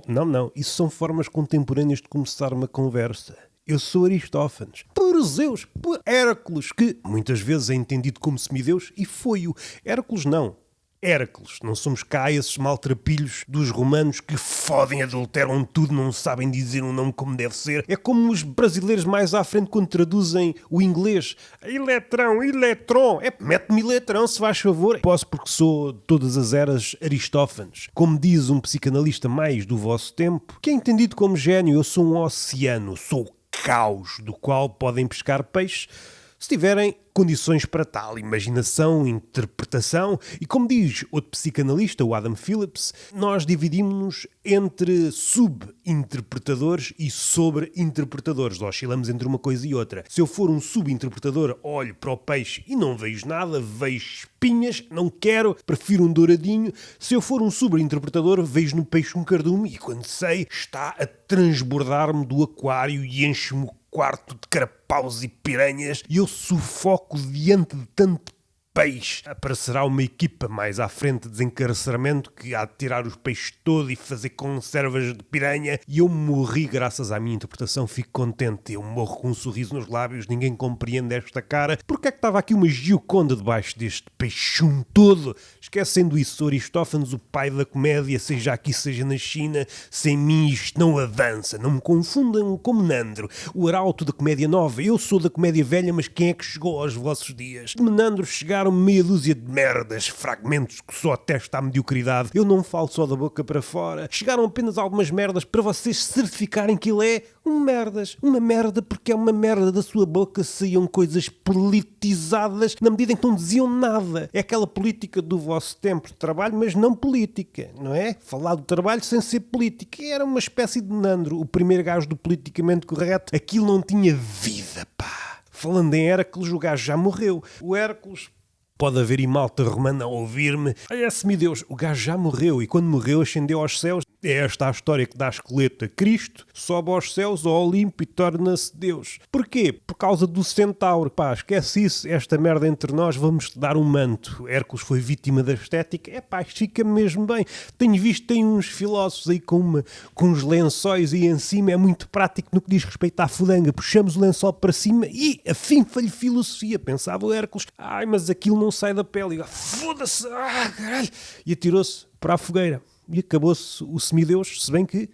Não. Isso são formas contemporâneas de começar uma conversa. Eu sou Aristófanes. Por Zeus, por Hércules, que muitas vezes é entendido como semideus, e foi-o. Hércules não. Hércules. Não somos cá esses maltrapilhos dos romanos que fodem, adulteram tudo, não sabem dizer um nome como deve ser. É como os brasileiros mais à frente quando traduzem o inglês. Eletrão, eletron. Mete-me eletrão, se faz favor. Posso porque sou todas as eras Aristófanes. Como diz um psicanalista mais do vosso tempo, que é entendido como gênio, eu sou um oceano, sou o caos do qual podem pescar peixes se tiverem condições para tal, imaginação, interpretação, e como diz outro psicanalista, o Adam Phillips, nós dividimos-nos entre subinterpretadores e sobreinterpretadores. Oscilamos entre uma coisa e outra. Se eu for um subinterpretador, olho para o peixe e não vejo nada, vejo espinhas, não quero, prefiro um douradinho. Se eu for um sobreinterpretador, vejo no peixe um cardume e quando sei, está a transbordar-me do aquário e enche-me o quarto de carapaus e piranhas e eu sufoco diante de tanto peixe. Aparecerá uma equipa mais à frente de desencarceramento que há de tirar os peixes todos e fazer conservas de piranha e eu morri graças à minha interpretação, fico contente. Eu morro com um sorriso nos lábios, ninguém compreende esta cara. Porque é que estava aqui uma Gioconda debaixo deste peixum todo? Esquecendo isso, Aristófanes, o pai da comédia, seja aqui, seja na China, sem mim isto não avança. Não me confundam com Menandro, o arauto da comédia nova. Eu sou da comédia velha, mas quem é que chegou aos vossos dias? De Menandro chegaram meia dúzia de merdas, fragmentos que só atesta à mediocridade. Eu não falo só da boca para fora. Chegaram apenas algumas merdas para vocês certificarem que ele é um merdas. Uma merda porque é uma merda. Da sua boca saíam coisas politizadas na medida em que não diziam nada. É aquela política do vosso tempo de trabalho, mas não política, não é? Falar do trabalho sem ser política. Era uma espécie de Menandro, o primeiro gajo do politicamente correto. Aquilo não tinha vida, pá. Falando em Hércules, o gajo já morreu. O Hércules... Pode haver malta romana a ouvir-me. É semideus. O gajo já morreu e quando morreu ascendeu aos céus. É esta a história que dá esqueleto a Cristo, sobe aos céus, ao Olimpo e torna-se Deus. Porquê? Por causa do centauro. Pá, esquece isso, esta merda entre nós, vamos te dar um manto. Hércules foi vítima da estética. É pá, isto fica mesmo bem. Tenho visto, tem uns filósofos aí com uns lençóis aí em cima, é muito prático no que diz respeito à fudanga. Puxamos o lençol para cima e afinfa-lhe filosofia. Pensava o Hércules, ai, mas aquilo não sai da pele. E foda-se, caralho. E atirou-se para a fogueira. E acabou-se o semideus, se bem que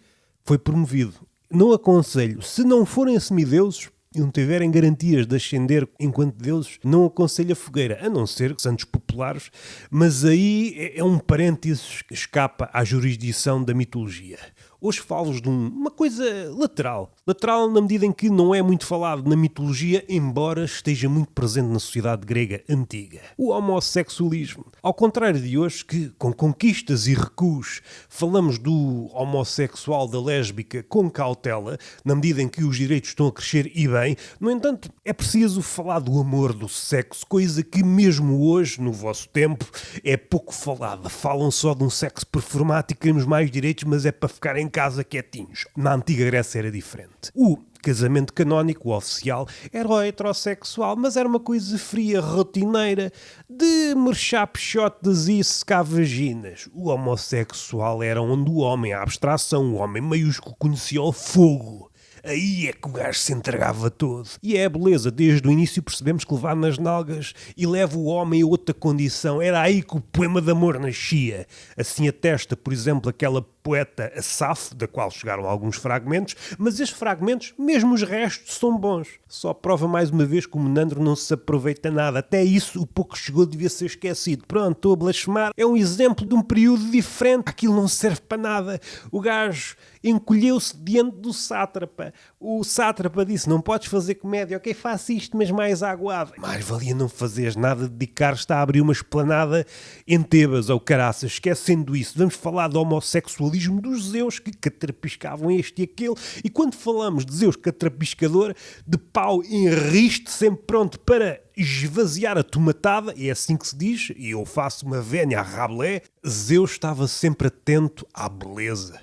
foi promovido. Não aconselho, se não forem semideuses e não tiverem garantias de ascender enquanto deuses, não aconselho a fogueira, a não ser santos populares, mas aí é um parênteses que escapa à jurisdição da mitologia. Hoje falo-vos de uma coisa lateral. Lateral na medida em que não é muito falado na mitologia, embora esteja muito presente na sociedade grega antiga. O homossexualismo. Ao contrário de hoje, que com conquistas e recuos falamos do homossexual, da lésbica, com cautela, na medida em que os direitos estão a crescer e bem, no entanto, é preciso falar do amor, do sexo, coisa que mesmo hoje, no vosso tempo, é pouco falada. Falam só de um sexo performático, queremos mais direitos, mas é para ficar em casa quietinhos. Na antiga Grécia era diferente. O casamento canónico, o oficial, era o heterossexual, mas era uma coisa fria, rotineira, de murchar peixotes e secar vaginas. O homossexual era onde o homem, a abstração, o homem maiúsculo, conhecia o fogo. Aí é que o gajo se entregava todo. E é a beleza. Desde o início percebemos que levar nas nalgas e leva o homem a outra condição. Era aí que o poema de amor nascia. Assim atesta, por exemplo, aquela poeta Asaf, da qual chegaram alguns fragmentos, mas estes fragmentos, mesmo os restos, são bons. Só prova mais uma vez que o Menandro não se aproveita nada. Até isso, o pouco que chegou devia ser esquecido. Pronto, estou a blasfemar. É um exemplo de um período diferente. Aquilo não serve para nada. O gajo encolheu-se diante do sátrapa. O sátrapa disse, não podes fazer comédia, ok, faço isto, mas mais aguado. Mais valia não fazeres nada, dedicar-te a abrir uma esplanada em Tebas, ou caraças, esquecendo isso. Vamos falar do homossexualismo dos Zeus, que catrapiscavam este e aquele, e quando falamos de Zeus catrapiscador, de pau em riste, sempre pronto para esvaziar a tomatada, é assim que se diz, e eu faço uma vénia a Rabelais, Zeus estava sempre atento à beleza.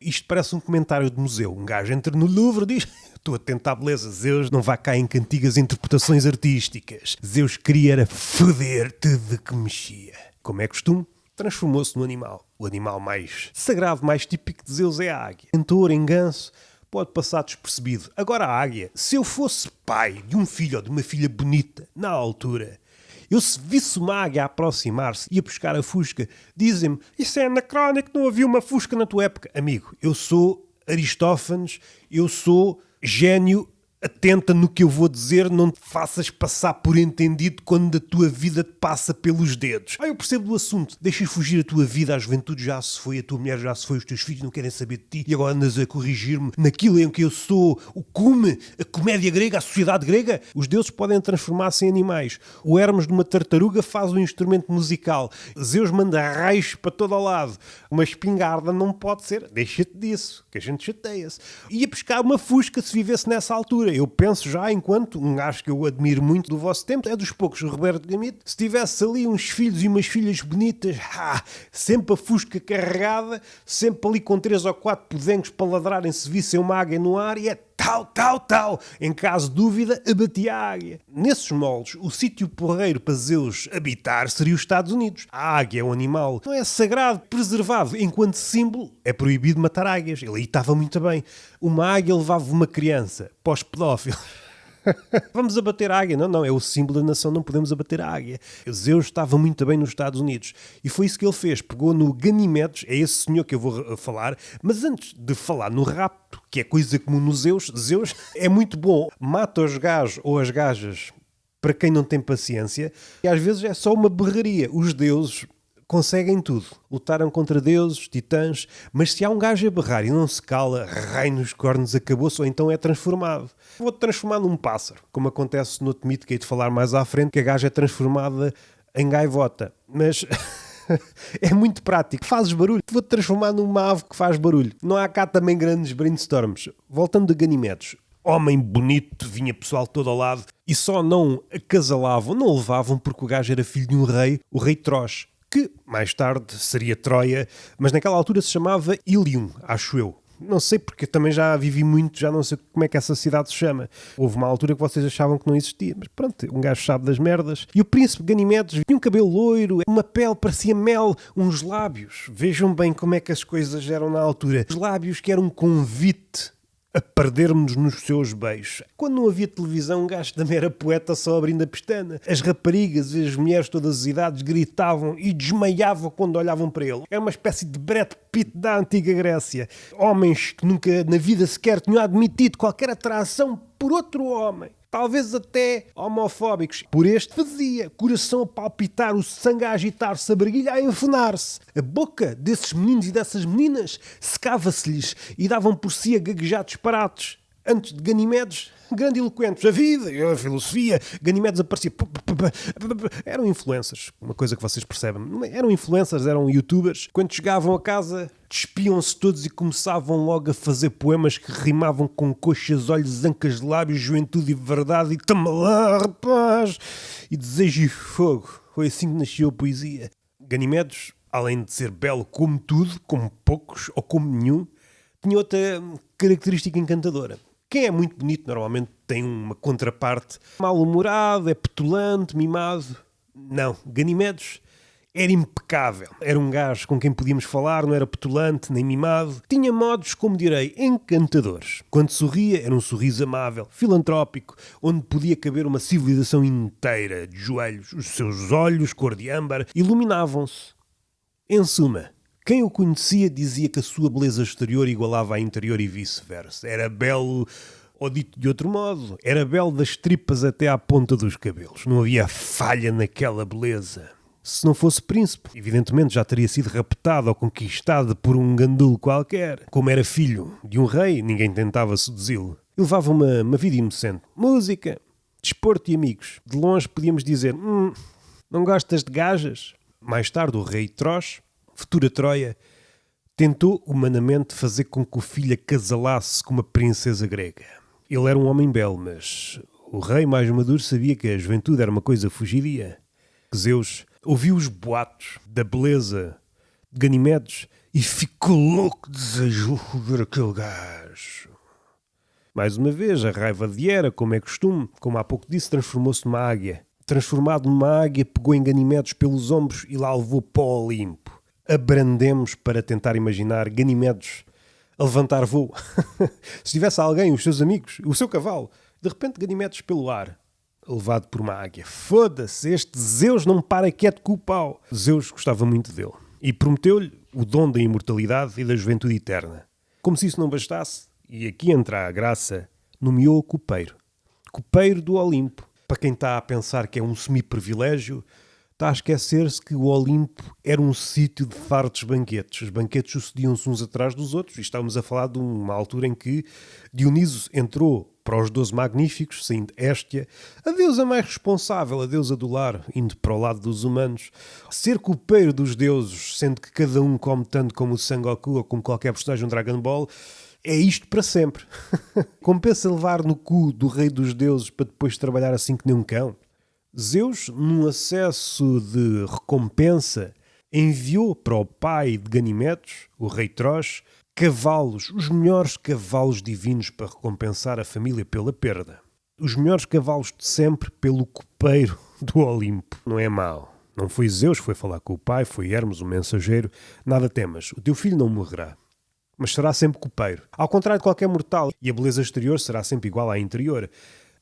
Isto parece um comentário de museu. Um gajo entra no Louvre e diz, estou atento à beleza, Zeus não vai cá em cantigas interpretações artísticas. Zeus queria era foder tudo que mexia. Como é costume, transformou-se num animal. O animal mais sagrado, mais típico de Zeus é a águia. Em touro, em ganso, pode passar despercebido. Agora a águia, se eu fosse pai de um filho ou de uma filha bonita, na altura, eu se visse uma águia a aproximar-se e a buscar a fusca, dizem-me, isso é anacrónico, não havia uma fusca na tua época. Amigo, eu sou Aristófanes, eu sou gênio. Atenta no que eu vou dizer, não te faças passar por entendido quando a tua vida te passa pelos dedos. Eu percebo do assunto, deixas fugir a tua vida, a juventude já se foi, a tua mulher já se foi, os teus filhos não querem saber de ti e agora andas a corrigir-me naquilo em que eu sou o cume, a comédia grega, a sociedade grega. Os deuses podem transformar-se em animais. O Hermes de uma tartaruga faz um instrumento musical. Zeus manda raios para todo o lado. Uma espingarda não pode ser. Deixa-te disso, que a gente chateia-se. Ia pescar uma fusca se vivesse nessa altura. Eu penso já, enquanto um gajo que eu admiro muito do vosso tempo, é dos poucos, o Roberto Gamito, se tivesse ali uns filhos e umas filhas bonitas, sempre a fusca carregada, sempre ali com 3 ou 4 podencos para ladrarem se vissem uma águia no ar e é tal. Em caso de dúvida, abatia a águia. Nesses moldes, o sítio porreiro para Zeus habitar seria os Estados Unidos. A águia é um animal, não é sagrado, preservado. Enquanto símbolo, é proibido matar águias. Ele aí estava muito bem. Uma águia levava uma criança para os pedófilos. Vamos abater a águia. Não, é o símbolo da nação, não podemos abater a águia. Zeus estava muito bem nos Estados Unidos e foi isso que ele fez, pegou no Ganimedes, é esse senhor que eu vou falar, mas antes de falar no rapto, que é coisa comum no Zeus é muito bom, mata os gajos ou as gajas para quem não tem paciência e às vezes é só uma berraria. Os deuses conseguem tudo. Lutaram contra deuses, titãs, mas se há um gajo a berrar e não se cala, rai nos cornos, acabou-se ou então é transformado. Vou-te transformar num pássaro, como acontece no outro mito que hei de falar mais à frente, que a gaja é transformada em gaivota. Mas é muito prático. Fazes barulho. Vou-te transformar numa ave que faz barulho. Não há cá também grandes brainstorms. Voltando a Ganimedes. Homem bonito, vinha pessoal todo ao lado e só não acasalavam, não levavam porque o gajo era filho de um rei, o rei Tros, que mais tarde seria Troia, mas naquela altura se chamava Ilium, acho eu. Não sei porque também já vivi muito, já não sei como é que essa cidade se chama. Houve uma altura que vocês achavam que não existia, mas pronto, um gajo sabe das merdas. E o príncipe Ganimedes tinha um cabelo loiro, uma pele parecia mel, uns lábios. Vejam bem como é que as coisas eram na altura. Os lábios que eram um convite a perdermos nos seus beijos. Quando não havia televisão, um gajo também era poeta só abrindo a pestana. As raparigas e as mulheres de todas as idades gritavam e desmaiavam quando olhavam para ele. Era uma espécie de Brad Pitt da antiga Grécia. Homens que nunca na vida sequer tinham admitido qualquer atração por outro homem. Talvez até homofóbicos. Por este fazia, coração a palpitar, o sangue a agitar-se, a barguilha a enfunar-se. A boca desses meninos e dessas meninas secava-se-lhes e davam por si a gaguejar disparates. Antes de Ganimedes, grandiloquentes, a vida e a filosofia, Ganimedes aparecia. Eram influencers, uma coisa que vocês percebem. Eram influencers, eram youtubers. Quando chegavam a casa, despiam-se todos e começavam logo a fazer poemas que rimavam com coxas, olhos, ancas de lábios, juventude e verdade, e tamo lá, rapaz, e desejo e fogo. Foi assim que nasceu a poesia. Ganimedes, além de ser belo como tudo, como poucos ou como nenhum, tinha outra característica encantadora. Quem é muito bonito normalmente tem uma contraparte mal-humorado, é petulante, mimado. Não, Ganimedes era impecável. Era um gajo com quem podíamos falar, não era petulante nem mimado. Tinha modos, como direi, encantadores. Quando sorria, era um sorriso amável, filantrópico, onde podia caber uma civilização inteira de joelhos. Os seus olhos, cor de âmbar, iluminavam-se. Em suma, quem o conhecia dizia que a sua beleza exterior igualava a interior e vice-versa. Era belo, ou dito de outro modo, era belo das tripas até à ponta dos cabelos. Não havia falha naquela beleza. Se não fosse príncipe, evidentemente já teria sido raptado ou conquistado por um gandulo qualquer. Como era filho de um rei, ninguém tentava seduzi-lo. Ele levava uma vida inocente. Música, desporto e amigos. De longe podíamos dizer, não gostas de gajas? Mais tarde o rei Tros, futura Troia, tentou humanamente fazer com que o filho acasalasse com uma princesa grega. Ele era um homem belo, mas o rei mais maduro sabia que a juventude era uma coisa fugidia. Zeus ouviu os boatos da beleza de Ganimedes e ficou louco, desejou ver aquele gajo. Mais uma vez, a raiva de Hera, como é costume, como há pouco disse, transformou-se numa águia. Transformado numa águia, pegou em Ganimedes pelos ombros e lá levou para o Olimpo. abrandemos para tentar imaginar Ganimedes a levantar voo. Se tivesse alguém, os seus amigos, o seu cavalo, de repente Ganimedes pelo ar, levado por uma águia. Foda-se, este Zeus não para quieto com o pau. Zeus gostava muito dele e prometeu-lhe o dom da imortalidade e da juventude eterna. Como se isso não bastasse, e aqui entra a graça, nomeou-o copeiro. Copeiro do Olimpo. Para quem está a pensar que é um semi-privilégio, está a esquecer-se que o Olimpo era um sítio de fartos banquetes. Os banquetes sucediam-se uns atrás dos outros e estávamos a falar de uma altura em que Dioniso entrou para os 12 magníficos, saindo Héstia, a deusa mais responsável, a deusa do lar, indo para o lado dos humanos. Ser copeiro dos deuses, sendo que cada um come tanto como o Sangoku ou como qualquer personagem de Dragon Ball, é isto para sempre. Compensa levar no cu do rei dos deuses para depois trabalhar assim que nem um cão? Zeus, num acesso de recompensa, enviou para o pai de Ganimedes, o rei Tros, cavalos, os melhores cavalos divinos para recompensar a família pela perda. Os melhores cavalos de sempre pelo copeiro do Olimpo. Não é mau. Não foi Zeus que foi falar com o pai, foi Hermes, o mensageiro. Nada temas, o teu filho não morrerá, mas será sempre copeiro. Ao contrário de qualquer mortal, e a beleza exterior será sempre igual à interior.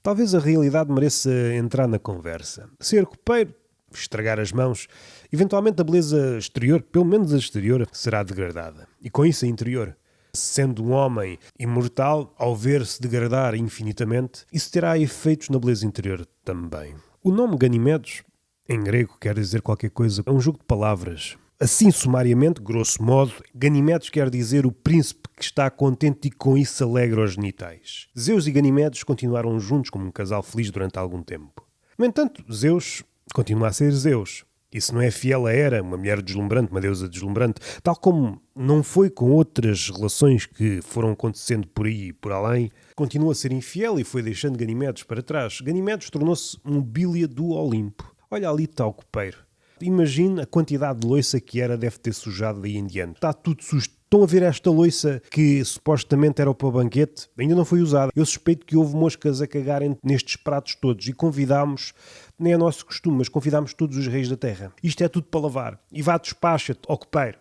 Talvez a realidade mereça entrar na conversa. Ser copeiro, estragar as mãos, eventualmente a beleza exterior, pelo menos a exterior, será degradada. E com isso a interior. Sendo um homem imortal, ao ver-se degradar infinitamente, isso terá efeitos na beleza interior também. O nome Ganimedes, em grego, quer dizer qualquer coisa, é um jogo de palavras. Assim, sumariamente, grosso modo, Ganimedes quer dizer o príncipe que está contente e com isso alegra os genitais. Zeus e Ganimedes continuaram juntos como um casal feliz durante algum tempo. No entanto, Zeus continua a ser Zeus. E se não é fiel a Hera, uma mulher deslumbrante, uma deusa deslumbrante, tal como não foi com outras relações que foram acontecendo por aí e por além, continua a ser infiel e foi deixando Ganimedes para trás. Ganimedes tornou-se mobília do Olimpo. Olha ali está o copeiro. Imagine a quantidade de loiça que Hera deve ter sujado daí em diante. Está tudo sujo. Estão a ver esta loiça que supostamente era para o banquete? Ainda não foi usada. Eu suspeito que houve moscas a cagarem nestes pratos todos e convidámos, nem é nosso costume, mas convidámos todos os reis da terra. Isto é tudo para lavar. E vá, despacha-te, ó copeiro.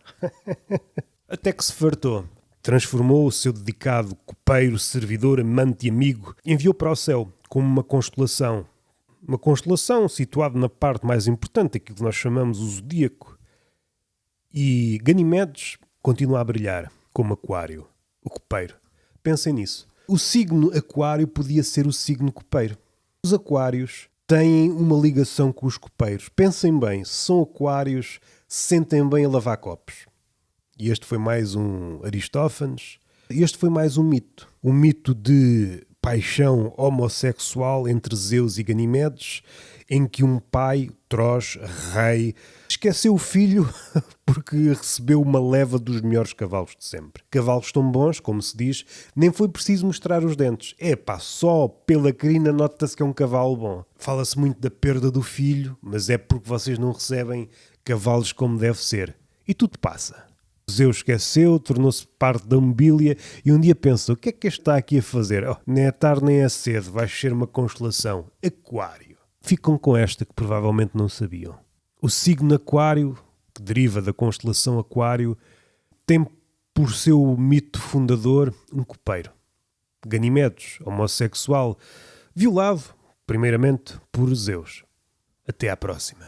Até que se fartou. Transformou o seu dedicado copeiro, servidor, amante e amigo, enviou para o céu como uma constelação. Uma constelação situada na parte mais importante daquilo que nós chamamos o zodíaco. E Ganimedes continua a brilhar como aquário, o copeiro. Pensem nisso. O signo aquário podia ser o signo copeiro. Os aquários têm uma ligação com os copeiros. Pensem bem, se são aquários, sentem bem a lavar copos. E este foi mais um Aristófanes. Este foi mais um mito. Um mito de paixão homossexual entre Zeus e Ganimedes, em que um pai, Tros, rei, esqueceu o filho porque recebeu uma leva dos melhores cavalos de sempre. Cavalos tão bons, como se diz, nem foi preciso mostrar os dentes. Epá, só pela crina nota-se que é um cavalo bom. Fala-se muito da perda do filho, mas é porque vocês não recebem cavalos como deve ser. E tudo passa. Zeus esqueceu, tornou-se parte da mobília e um dia pensa, o que é que este está aqui a fazer? Oh, nem é tarde nem é cedo, vai ser uma constelação. Aquário. Ficam com esta que provavelmente não sabiam. O signo Aquário, que deriva da constelação Aquário, tem por seu mito fundador um copeiro. Ganimedes, homossexual, violado, primeiramente, por Zeus. Até à próxima.